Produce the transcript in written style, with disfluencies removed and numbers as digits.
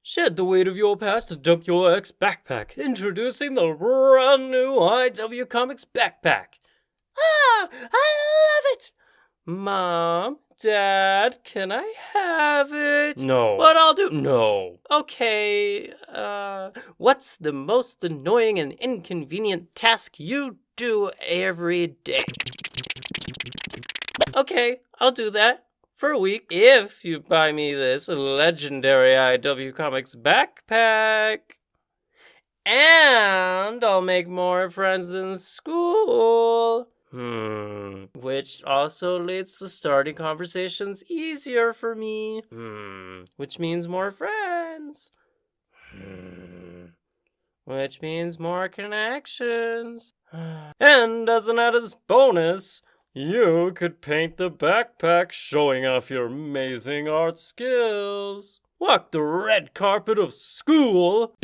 Shed the weight of your past and dump your ex backpack. Introducing the brand new IW Comics backpack. Ah, I love it! Mom, Dad, can I have it? No. But I'll do. No. Okay, what's the most annoying and inconvenient task you do every day? Okay, I'll do that. For a week, if you buy me this legendary IW Comics backpack. And I'll make more friends in school. Which also leads to starting conversations easier for me. Which means more friends. Which means more connections. And as an added bonus, you could paint the backpack showing off your amazing art skills. Walk the red carpet of school.